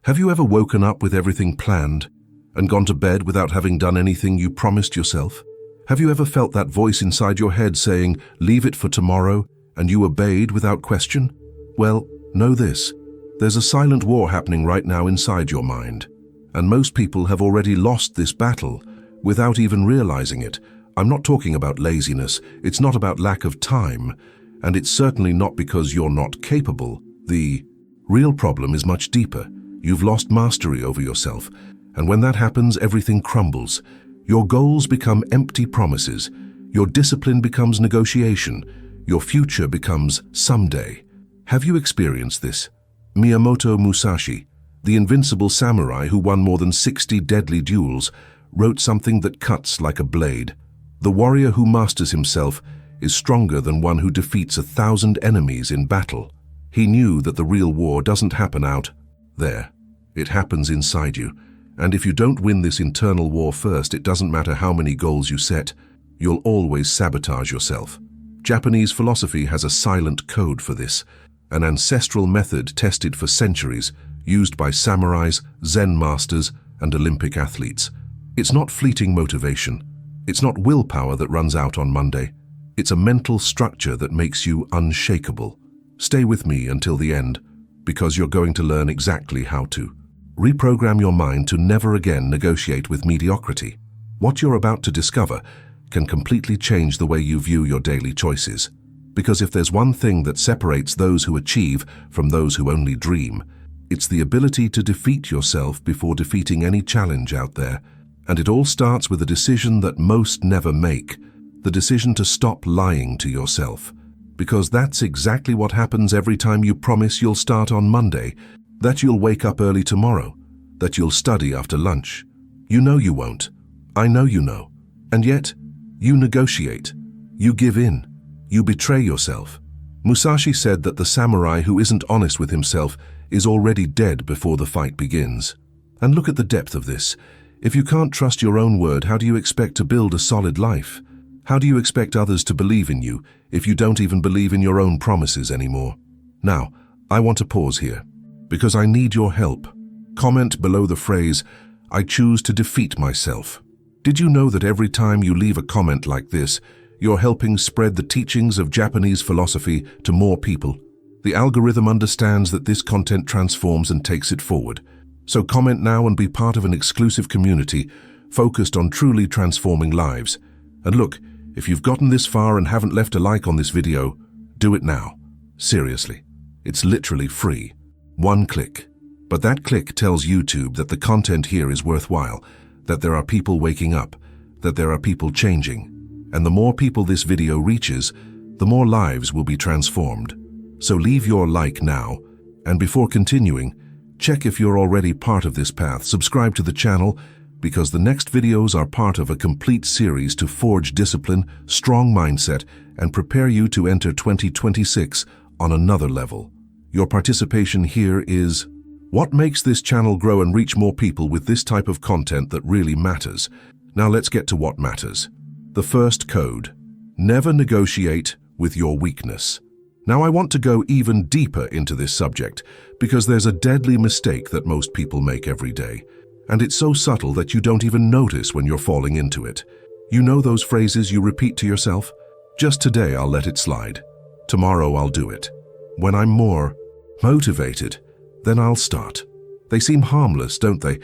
Have you ever woken up with everything planned and gone to bed without having done anything you promised yourself? Have you ever felt that voice inside your head saying, "Leave it for tomorrow," and you obeyed without question? Well, know this. There's a silent war happening right now inside your mind. And most people have already lost this battle without even realizing it. I'm not talking about laziness. It's not about lack of time. And it's certainly not because you're not capable. The real problem is much deeper. You've lost mastery over yourself. And when that happens, everything crumbles. Your goals become empty promises. Your discipline becomes negotiation. Your future becomes someday. Have you experienced this? Miyamoto Musashi, the invincible samurai who won more than 60 deadly duels, wrote something that cuts like a blade. The warrior who masters himself is stronger than one who defeats 1,000 enemies in battle. He knew that the real war doesn't happen out there. It happens inside you. And if you don't win this internal war first, it doesn't matter how many goals you set, you'll always sabotage yourself. Japanese philosophy has a silent code for this, an ancestral method tested for centuries, used by samurais, Zen masters, and Olympic athletes. It's not fleeting motivation. It's not willpower that runs out on Monday. It's a mental structure that makes you unshakable. Stay with me until the end, because you're going to learn exactly how to. Reprogram your mind to never again negotiate with mediocrity. What you're about to discover can completely change the way you view your daily choices. Because if there's one thing that separates those who achieve from those who only dream, it's the ability to defeat yourself before defeating any challenge out there. And it all starts with a decision that most never make, the decision to stop lying to yourself. Because that's exactly what happens every time you promise you'll start on Monday, that you'll wake up early tomorrow, that you'll study after lunch. You know you won't. I know you know. And yet, you negotiate. You give in. You betray yourself. Musashi said that the samurai who isn't honest with himself is already dead before the fight begins. And look at the depth of this. If you can't trust your own word, how do you expect to build a solid life? How do you expect others to believe in you if you don't even believe in your own promises anymore? Now, I want to pause here, because I need your help. Comment below the phrase, "I choose to defeat myself." Did you know that every time you leave a comment like this, you're helping spread the teachings of Japanese philosophy to more people? The algorithm understands that this content transforms and takes it forward. So comment now and be part of an exclusive community focused on truly transforming lives. And look, if you've gotten this far and haven't left a like on this video, do it now. Seriously, it's literally free. One click. But that click tells YouTube that the content here is worthwhile, that there are people waking up, that there are people changing. And the more people this video reaches, the more lives will be transformed. So leave your like now, and before continuing, check if you're already part of this path. Subscribe to the channel, because the next videos are part of a complete series to forge discipline, strong mindset, and prepare you to enter 2026 on another level. Your participation here is what makes this channel grow and reach more people with this type of content that really matters. Now let's get to what matters. The first code: never negotiate with your weakness. Now I want to go even deeper into this subject because there's a deadly mistake that most people make every day. And it's so subtle that you don't even notice when you're falling into it. You know those phrases you repeat to yourself? Just today I'll let it slide. Tomorrow I'll do it. When I'm more motivated, then I'll start. They seem harmless, don't they?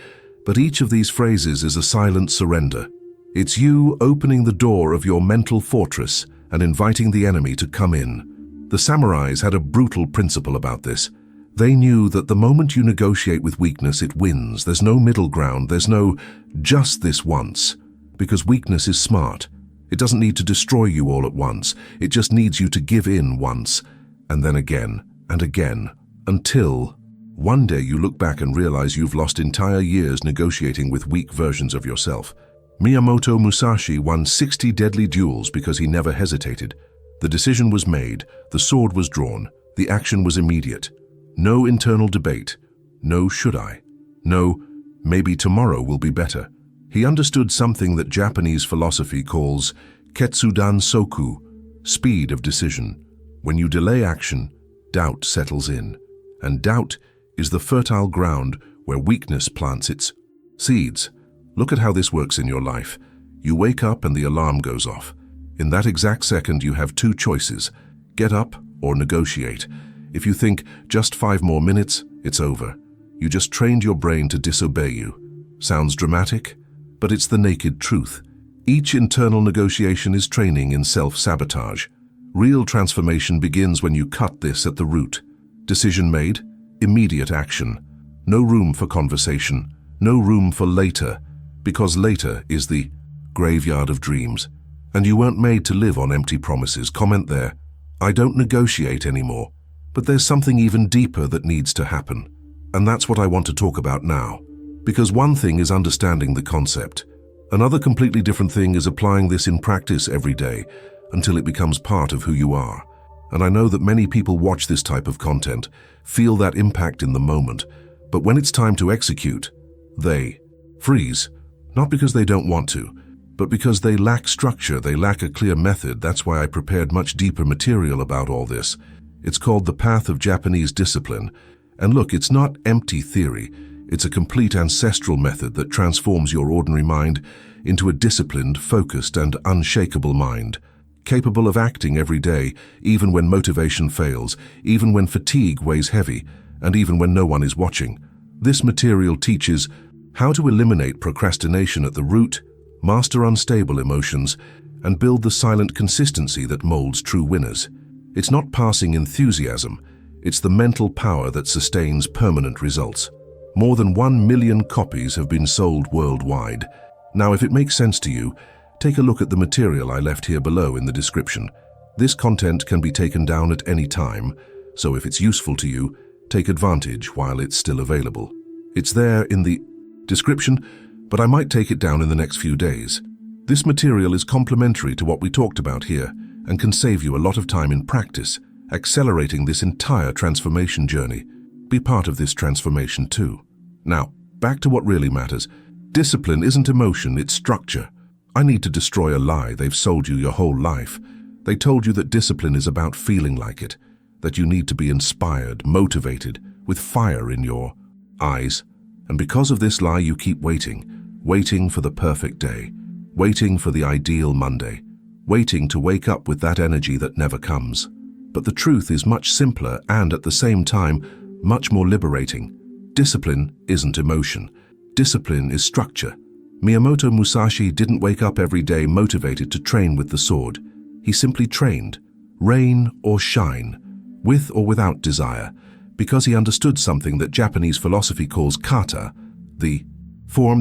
But each of these phrases is a silent surrender. It's you opening the door of your mental fortress and inviting the enemy to come in. The samurais had a brutal principle about this. They knew that the moment you negotiate with weakness, it wins. There's no middle ground. There's no just this once. Because weakness is smart. It doesn't need to destroy you all at once. It just needs you to give in once, and then again and again, until one day you look back and realize you've lost entire years negotiating with weak versions of yourself. Miyamoto Musashi won 60 deadly duels because he never hesitated. The decision was made, the sword was drawn, the action was immediate. No internal debate. No should I. No, maybe tomorrow will be better. He understood something that Japanese philosophy calls Ketudansku, speed of decision. When you delay action, doubt settles in. And doubt is the fertile ground where weakness plants its seeds. Look at how this works in your life. You wake up and the alarm goes off. In that exact second, you have two choices: get up or negotiate. If you think, just 5 more minutes, it's over. You just trained your brain to disobey you. Sounds dramatic, but it's the naked truth. Each internal negotiation is training in self-sabotage. Real transformation begins when you cut this at the root. Decision made, immediate action. No room for conversation, no room for later, because later is the graveyard of dreams. And you weren't made to live on empty promises. Comment there. I don't negotiate anymore, but there's something even deeper that needs to happen. And that's what I want to talk about now. Because one thing is understanding the concept. Another completely different thing is applying this in practice every day until it becomes part of who you are. And I know that many people watch this type of content, feel that impact in the moment, but when it's time to execute, they freeze. Not because they don't want to, but because they lack structure, they lack a clear method. That's why I prepared much deeper material about all this. It's called The Path of Japanese Discipline. And look, it's not empty theory. It's a complete ancestral method that transforms your ordinary mind into a disciplined, focused, and unshakable mind, capable of acting every day, even when motivation fails, even when fatigue weighs heavy, and even when no one is watching. This material teaches how to eliminate procrastination at the root, master unstable emotions, and build the silent consistency that molds true winners. It's not passing enthusiasm, it's the mental power that sustains permanent results. More than 1 million copies have been sold worldwide. Now, if it makes sense to you, take a look at the material I left here below in the description. This content can be taken down at any time, so if it's useful to you, take advantage while it's still available. It's there in the description, but I might take it down in the next few days. This material is complementary to what we talked about here and can save you a lot of time in practice, accelerating this entire transformation journey. Be part of this transformation too. Now, back to what really matters. Discipline isn't emotion, it's structure. I need to destroy a lie they've sold you your whole life. They told you that discipline is about feeling like it, that you need to be inspired, motivated, with fire in your eyes. And because of this lie, you keep waiting for the perfect day, waiting for the ideal Monday, waiting to wake up with that energy that never comes. But the truth is much simpler and, at the same time, much more liberating. Discipline isn't emotion. Discipline is structure. Miyamoto Musashi didn't wake up every day motivated to train with the sword. He simply trained, rain or shine, with or without desire, because he understood something that Japanese philosophy calls kata, the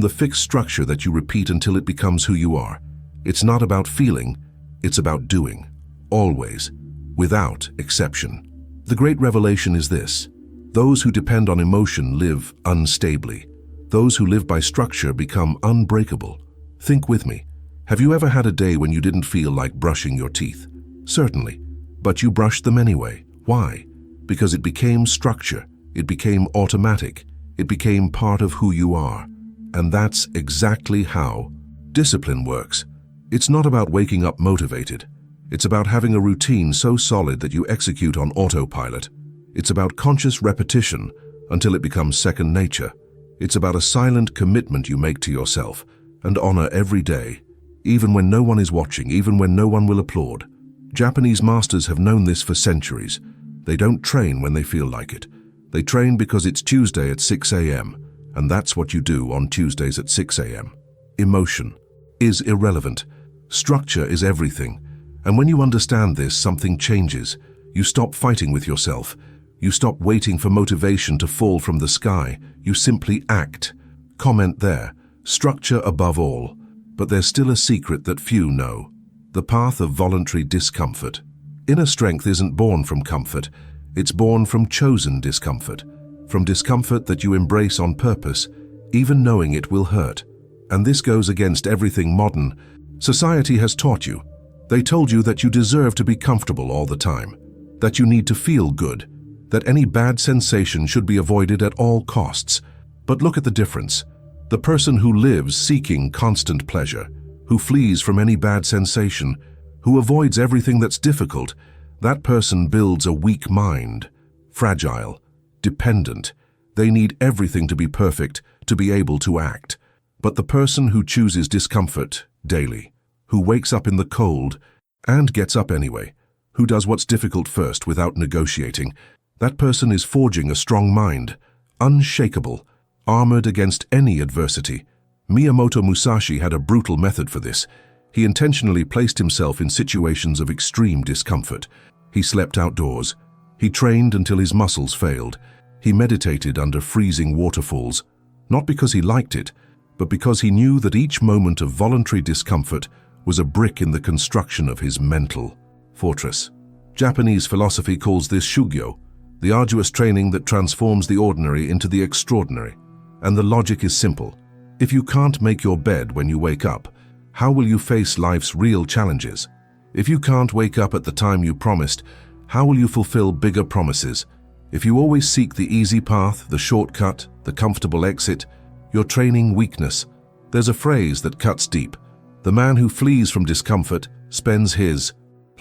fixed structure that you repeat until it becomes who you are. It's not about feeling, it's about doing, always, without exception. The great revelation is this: those who depend on emotion live unstably. Those who live by structure become unbreakable. Think with me. Have you ever had a day when you didn't feel like brushing your teeth? Certainly, but you brushed them anyway. Why? Because it became structure, it became automatic, it became part of who you are. And that's exactly how discipline works. It's not about waking up motivated. It's about having a routine so solid that you execute on autopilot. It's about conscious repetition until it becomes second nature. It's about a silent commitment you make to yourself and honor every day, even when no one is watching, even when no one will applaud. Japanese masters have known this for centuries. They don't train when they feel like it. They train because it's Tuesday at 6 a.m., and that's what you do on Tuesdays at 6 a.m. Emotion is irrelevant. Structure is everything. And when you understand this, something changes. You stop fighting with yourself. You stop waiting for motivation to fall from the sky. You simply act. Comment there. Structure above all. But there's still a secret that few know. The path of voluntary discomfort. Inner strength isn't born from comfort. It's born from chosen discomfort. From discomfort that you embrace on purpose, even knowing it will hurt. And this goes against everything modern society has taught you. They told you that you deserve to be comfortable all the time, that you need to feel good, that any bad sensation should be avoided at all costs. But look at the difference. The person who lives seeking constant pleasure, who flees from any bad sensation, who avoids everything that's difficult, that person builds a weak mind, fragile, dependent. They need everything to be perfect to be able to act. But the person who chooses discomfort daily, who wakes up in the cold and gets up anyway, who does what's difficult first without negotiating, that person is forging a strong mind, unshakable, armored against any adversity. Miyamoto Musashi had a brutal method for this. He intentionally placed himself in situations of extreme discomfort. He slept outdoors. He trained until his muscles failed. He meditated under freezing waterfalls, not because he liked it, but because he knew that each moment of voluntary discomfort was a brick in the construction of his mental fortress. Japanese philosophy calls this shugyo, the arduous training that transforms the ordinary into the extraordinary. And the logic is simple. If you can't make your bed when you wake up, how will you face life's real challenges? If you can't wake up at the time you promised, how will you fulfill bigger promises? If you always seek the easy path, the shortcut, the comfortable exit, you're training weakness. There's a phrase that cuts deep. The man who flees from discomfort spends his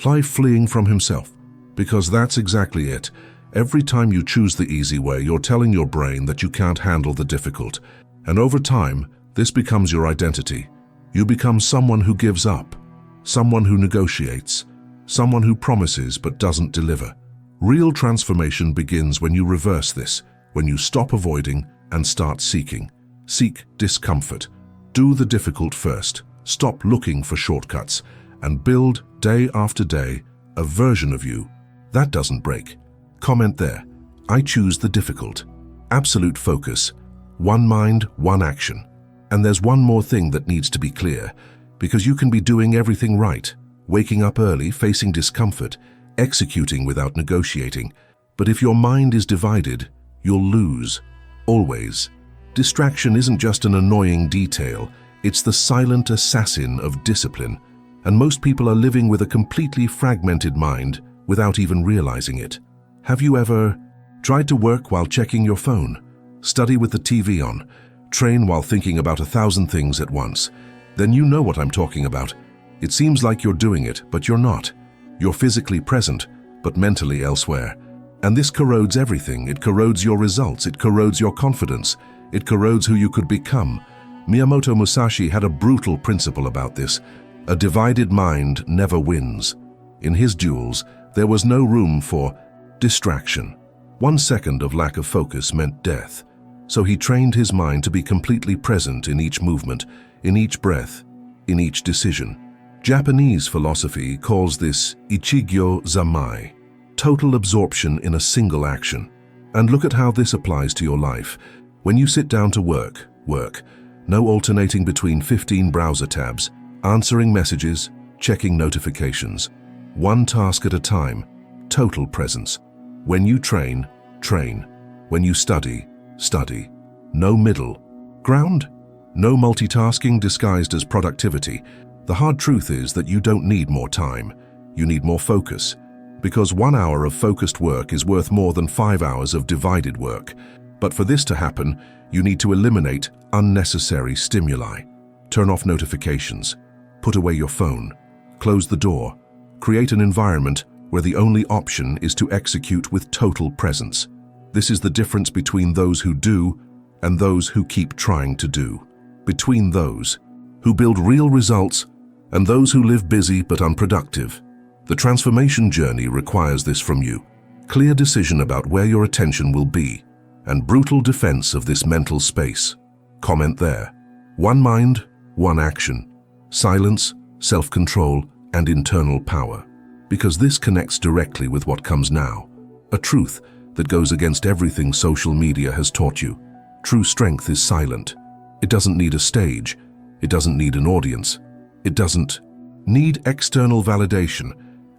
life fleeing from himself. Because that's exactly it. Every time you choose the easy way, you're telling your brain that you can't handle the difficult. And over time, this becomes your identity. You become someone who gives up, someone who negotiates, someone who promises but doesn't deliver. Real transformation begins when you reverse this, when you stop avoiding and start seeking. Seek discomfort. Do the difficult first. Stop looking for shortcuts and build, day after day, a version of you that doesn't break. Comment there. I choose the difficult. Absolute focus. One mind, one action. And there's one more thing that needs to be clear, because you can be doing everything right, waking up early, facing discomfort, executing without negotiating. But if your mind is divided, you'll lose. Always. Distraction isn't just an annoying detail, it's the silent assassin of discipline. And most people are living with a completely fragmented mind without even realizing it. Have you ever tried to work while checking your phone, study with the TV on, train while thinking about 1,000 things at once? Then you know what I'm talking about. It seems like you're doing it, but you're not. You're physically present, but mentally elsewhere. And this corrodes everything. It corrodes your results. It corrodes your confidence. It corrodes who you could become. Miyamoto Musashi had a brutal principle about this. A divided mind never wins. In his duels, there was no room for distraction. 1 second of lack of focus meant death. So he trained his mind to be completely present in each movement, in each breath, in each decision. Japanese philosophy calls this Ichigo zamay, total absorption in a single action. And look at how this applies to your life. When you sit down to work. No alternating between 15 browser tabs, answering messages, checking notifications. One task at a time, total presence. When you train. When you study. No middle ground, no multitasking disguised as productivity. The hard truth is that you don't need more time. You need more focus. Because 1 hour of focused work is worth more than 5 hours of divided work. But for this to happen, you need to eliminate unnecessary stimuli. Turn off notifications. Put away your phone. Close the door. Create an environment where the only option is to execute with total presence. This is the difference between those who do and those who keep trying to do. Between those who build real results and those who live busy but unproductive. The transformation journey requires this from you. Clear decision about where your attention will be and brutal defense of this mental space. Comment there. One mind, one action. Silence, self-control, and internal power. Because this connects directly with what comes now. A truth that goes against everything social media has taught you. True strength is silent. It doesn't need a stage. It doesn't need an audience. It doesn't need external validation.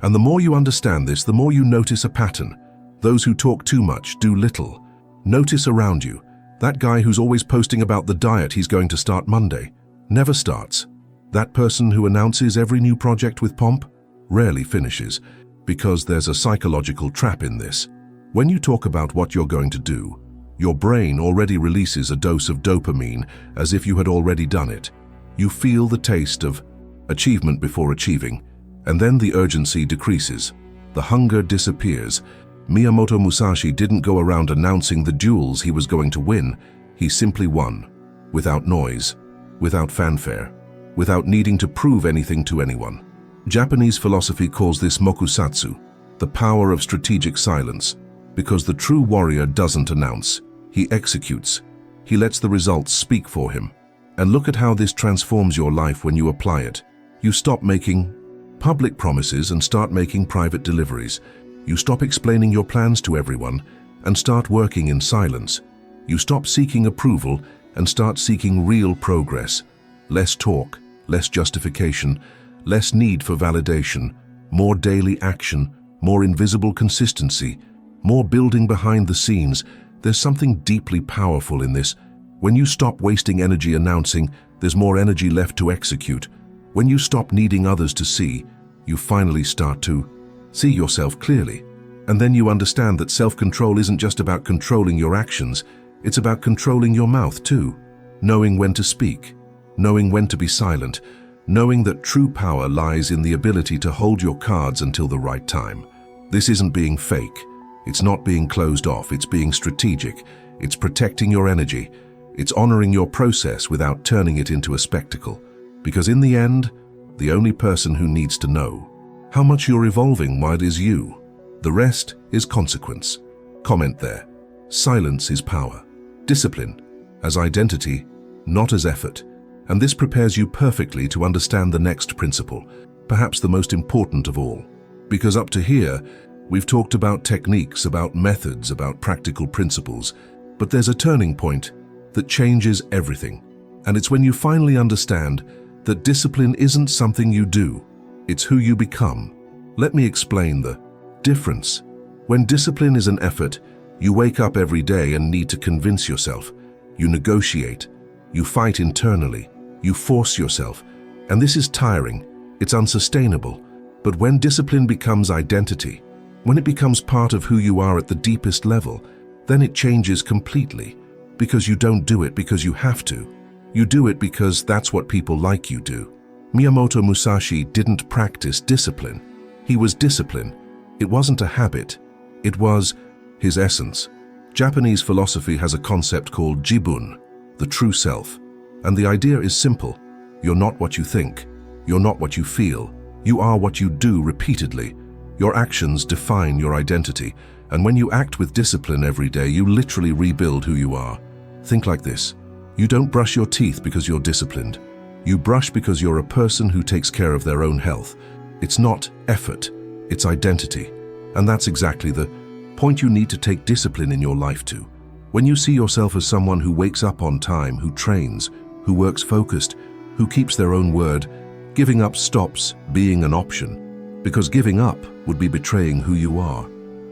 And the more you understand this, the more you notice a pattern. Those who talk too much do little. Notice around you. That guy who's always posting about the diet he's going to start Monday never starts. That person who announces every new project with pomp rarely finishes, because there's a psychological trap in this. When you talk about what you're going to do, your brain already releases a dose of dopamine as if you had already done it. You feel the taste of achievement before achieving, and then the urgency decreases. The hunger disappears, Miyamoto Musashi didn't go around announcing the duels he was going to win. He simply won, without noise, without fanfare, without needing to prove anything to anyone. Japanese philosophy calls this mokusatsu, the power of strategic silence, because the true warrior doesn't announce, he executes. He lets the results speak for him. And look at how this transforms your life when you apply it. You stop making public promises and start making private deliveries. You stop explaining your plans to everyone and start working in silence. You stop seeking approval and start seeking real progress. Less talk, less justification, less need for validation, more daily action, more invisible consistency, more building behind the scenes. There's something deeply powerful in this. When you stop wasting energy announcing, there's more energy left to execute. When you stop needing others to see, you finally start to see yourself clearly. And then you understand that self-control isn't just about controlling your actions, it's about controlling your mouth too. Knowing when to speak, knowing when to be silent, knowing that true power lies in the ability to hold your cards until the right time. This isn't being fake. It's not being closed off. It's being strategic. It's protecting your energy. It's honoring your process without turning it into a spectacle. Because in the end, the only person who needs to know how much you're evolving while it is you. The rest is consequence. Comment there. Silence is power. Discipline as identity, not as effort. And this prepares you perfectly to understand the next principle, perhaps the most important of all. Because up to here, we've talked about techniques, about methods, about practical principles, but there's a turning point that changes everything. And it's when you finally understand that discipline isn't something you do, it's who you become. Let me explain the difference. When discipline is an effort, you wake up every day and need to convince yourself. You negotiate, you fight internally, you force yourself. And this is tiring, it's unsustainable. But when discipline becomes identity, when it becomes part of who you are at the deepest level, then it changes completely. Because you don't do it because you have to. You do it because that's what people like you do. Miyamoto Musashi didn't practice discipline. He was discipline. It wasn't a habit. It was his essence. Japanese philosophy has a concept called jibun, the true self. And the idea is simple. You're not what you think. You're not what you feel. You are what you do repeatedly. Your actions define your identity. And when you act with discipline every day, you literally rebuild who you are. Think like this. You don't brush your teeth because you're disciplined. You brush because you're a person who takes care of their own health. It's not effort, it's identity. And that's exactly the point you need to take discipline in your life to. When you see yourself as someone who wakes up on time, who trains, who works focused, who keeps their own word, giving up stops being an option. Because giving up would be betraying who you are.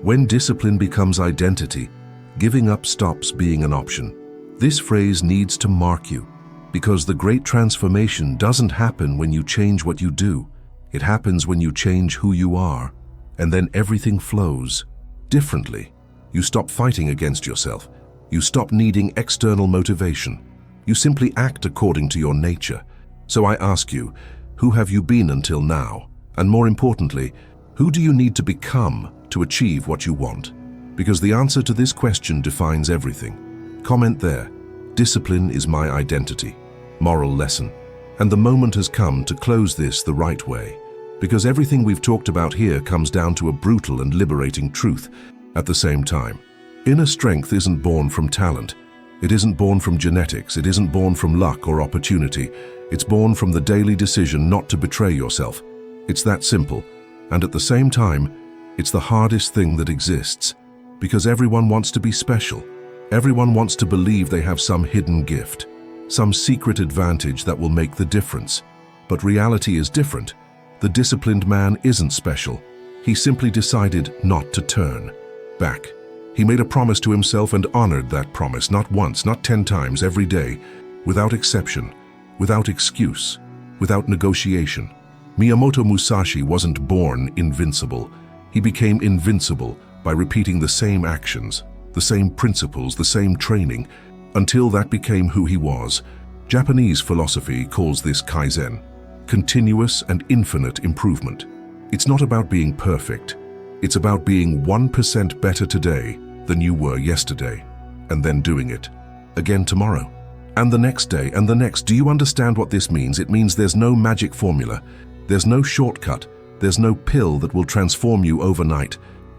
When discipline becomes identity, giving up stops being an option. This phrase needs to mark you, because the great transformation doesn't happen when you change what you do. It happens when you change who you are, and then everything flows differently. You stop fighting against yourself. You stop needing external motivation. You simply act according to your nature. So I ask you, who have you been until now? And more importantly, who do you need to become to achieve what you want? Because the answer to this question defines everything. Comment there. Discipline is my identity. Moral lesson. And the moment has come to close this the right way. Because everything we've talked about here comes down to a brutal and liberating truth at the same time. Inner strength isn't born from talent. It isn't born from genetics. It isn't born from luck or opportunity. It's born from the daily decision not to betray yourself. It's that simple. And at the same time, it's the hardest thing that exists. Because everyone wants to be special. Everyone wants to believe they have some hidden gift, some secret advantage that will make the difference. But reality is different. The disciplined man isn't special. He simply decided not to turn back. He made a promise to himself and honored that promise, not once, not 10 times, every day, without exception, without excuse, without negotiation. Miyamoto Musashi wasn't born invincible. He became invincible by repeating the same actions, the same principles, the same training, until that became who he was. Japanese philosophy calls this kaizen, continuous and infinite improvement. It's not about being perfect. It's about being 1% better today than you were yesterday, and then doing it again tomorrow, and the next day, and the next. Do you understand what this means? It means there's no magic formula. There's no shortcut. There's no pill that will transform you overnight.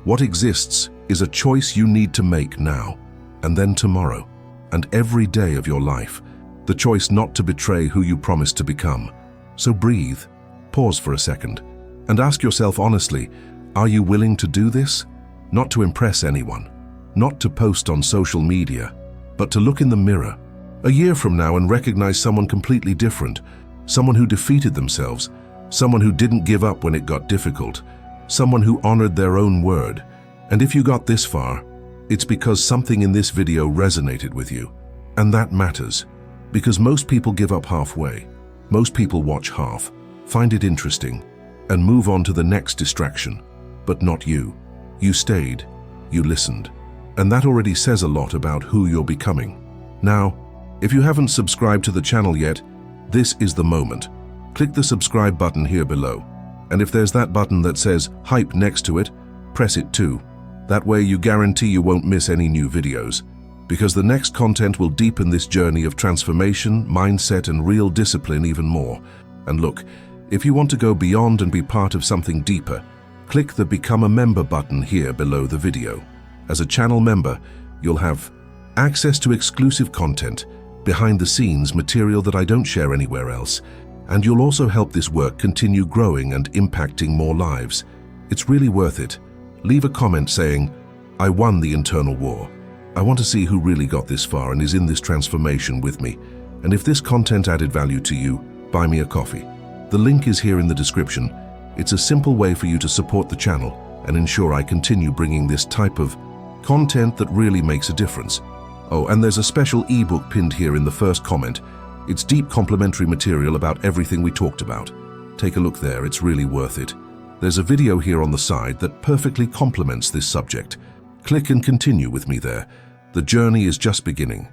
What exists is a choice you need to make now, and then tomorrow, and every day of your life. The choice not to betray who you promised to become. So breathe, pause for a second, and ask yourself honestly, are you willing to do this? Not to impress anyone, not to post on social media, but to look in the mirror a year from now and recognize someone completely different, someone who defeated themselves, someone who didn't give up when it got difficult, someone who honored their own word. And if you got this far, it's because something in this video resonated with you. And that matters, because most people give up halfway. Most people watch half, find it interesting, and move on to the next distraction. But not you. You stayed, you listened, and that already says a lot about who you're becoming. Now, if you haven't subscribed to the channel yet, this is the moment. Click the subscribe button here below, and if there's that button that says hype next to it, press it too. That way you guarantee you won't miss any new videos, because the next content will deepen this journey of transformation, mindset, and real discipline even more. And look, if you want to go beyond and be part of something deeper, click the Become a Member button here below the video. As a channel member, you'll have access to exclusive content, behind-the-scenes material that I don't share anywhere else, and you'll also help this work continue growing and impacting more lives. It's really worth it. Leave a comment saying, I won the internal war. I want to see who really got this far and is in this transformation with me. And if this content added value to you, buy me a coffee. The link is here in the description. It's a simple way for you to support the channel and ensure I continue bringing this type of content that really makes a difference. Oh, and there's a special ebook pinned here in the first comment. It's deep complimentary material about everything we talked about. Take a look there, it's really worth it. There's a video here on the side that perfectly complements this subject. Click and continue with me there. The journey is just beginning.